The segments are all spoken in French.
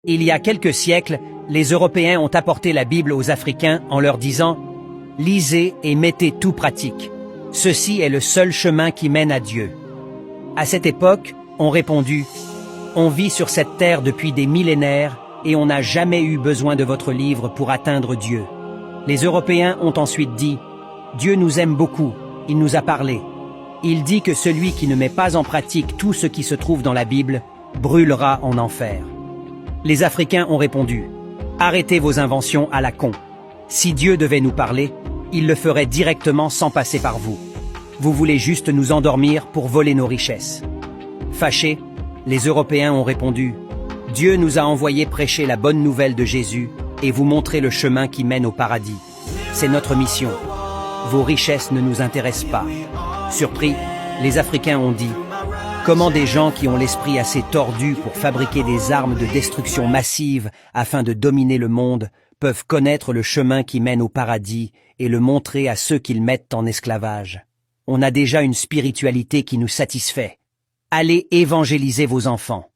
Il y a quelques siècles, les Européens ont apporté la Bible aux Africains en leur disant « Lisez et mettez tout pratique. Ceci est le seul chemin qui mène à Dieu. » À cette époque, on répondit « On vit sur cette terre depuis des millénaires et on n'a jamais eu besoin de votre livre pour atteindre Dieu. » Les Européens ont ensuite dit « Dieu nous aime beaucoup, il nous a parlé. Il dit que celui qui ne met pas en pratique tout ce qui se trouve dans la Bible brûlera en enfer. » Les Africains ont répondu « Arrêtez vos inventions à la con. Si Dieu devait nous parler, il le ferait directement sans passer par vous. Vous voulez juste nous endormir pour voler nos richesses. » Fâchés, les Européens ont répondu « Dieu nous a envoyé prêcher la bonne nouvelle de Jésus et vous montrer le chemin qui mène au paradis. C'est notre mission. Vos richesses ne nous intéressent pas. » Surpris, les Africains ont dit « Comment des gens qui ont l'esprit assez tordu pour fabriquer des armes de destruction massive afin de dominer le monde peuvent connaître le chemin qui mène au paradis et le montrer à ceux qu'ils mettent en esclavage? On a déjà une spiritualité qui nous satisfait. Allez évangéliser vos enfants. »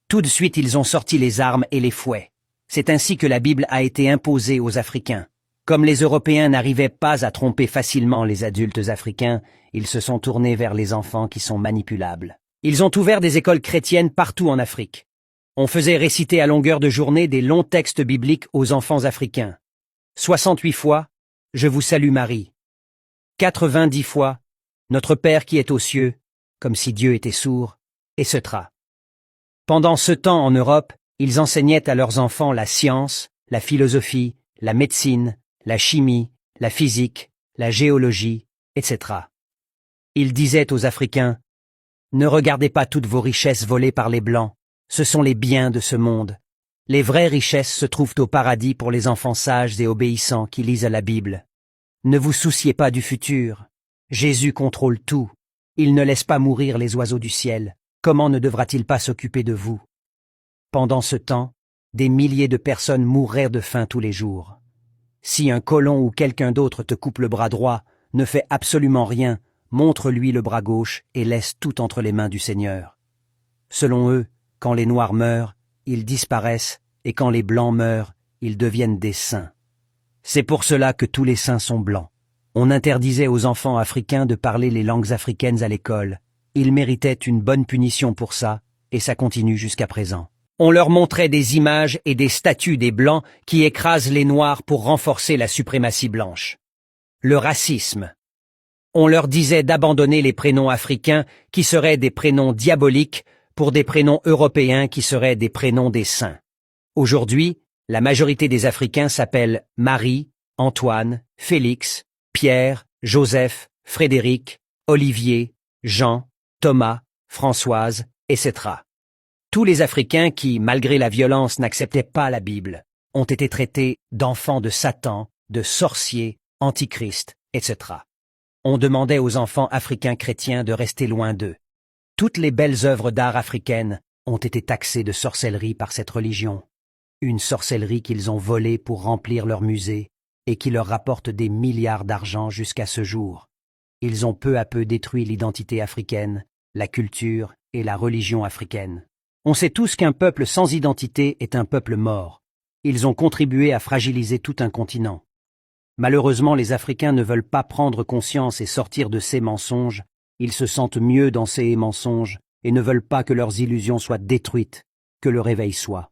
Tout de suite, ils ont sorti les armes et les fouets. C'est ainsi que la Bible a été imposée aux Africains. Comme les Européens n'arrivaient pas à tromper facilement les adultes africains, ils se sont tournés vers les enfants qui sont manipulables. Ils ont ouvert des écoles chrétiennes partout en Afrique. On faisait réciter à longueur de journée des longs textes bibliques aux enfants africains. 68 fois, « Je vous salue Marie ». 90 fois, « Notre Père qui est aux cieux », comme si Dieu était sourd, etc. Pendant ce temps en Europe, ils enseignaient à leurs enfants la science, la philosophie, la médecine, la chimie, la physique, la géologie, etc. Ils disaient aux Africains « Ne regardez pas toutes vos richesses volées par les Blancs, ce sont les biens de ce monde. Les vraies richesses se trouvent au paradis pour les enfants sages et obéissants qui lisent la Bible. Ne vous souciez pas du futur. Jésus contrôle tout. Il ne laisse pas mourir les oiseaux du ciel. Comment ne devra-t-il pas s'occuper de vous? » Pendant ce temps, des milliers de personnes mourraient de faim tous les jours. Si un colon ou quelqu'un d'autre te coupe le bras droit, ne fais absolument rien, montre-lui le bras gauche et laisse tout entre les mains du Seigneur. Selon eux, quand les Noirs meurent, ils disparaissent, et quand les Blancs meurent, ils deviennent des saints. C'est pour cela que tous les saints sont blancs. On interdisait aux enfants africains de parler les langues africaines à l'école. Ils méritaient une bonne punition pour ça, et ça continue jusqu'à présent. On leur montrait des images et des statues des Blancs qui écrasent les Noirs pour renforcer la suprématie blanche. Le racisme. On leur disait d'abandonner les prénoms africains qui seraient des prénoms diaboliques pour des prénoms européens qui seraient des prénoms des saints. Aujourd'hui, la majorité des Africains s'appellent Marie, Antoine, Félix, Pierre, Joseph, Frédéric, Olivier, Jean, Thomas, Françoise, etc. Tous les Africains qui, malgré la violence, n'acceptaient pas la Bible, ont été traités d'enfants de Satan, de sorciers, antichrist, etc. On demandait aux enfants africains chrétiens de rester loin d'eux. Toutes les belles œuvres d'art africaines ont été taxées de sorcellerie par cette religion. Une sorcellerie qu'ils ont volée pour remplir leur musée et qui leur rapporte des milliards d'argent jusqu'à ce jour. Ils ont peu à peu détruit l'identité africaine, la culture et la religion africaine. On sait tous qu'un peuple sans identité est un peuple mort. Ils ont contribué à fragiliser tout un continent. Malheureusement, les Africains ne veulent pas prendre conscience et sortir de ces mensonges. Ils se sentent mieux dans ces mensonges et ne veulent pas que leurs illusions soient détruites, que le réveil soit.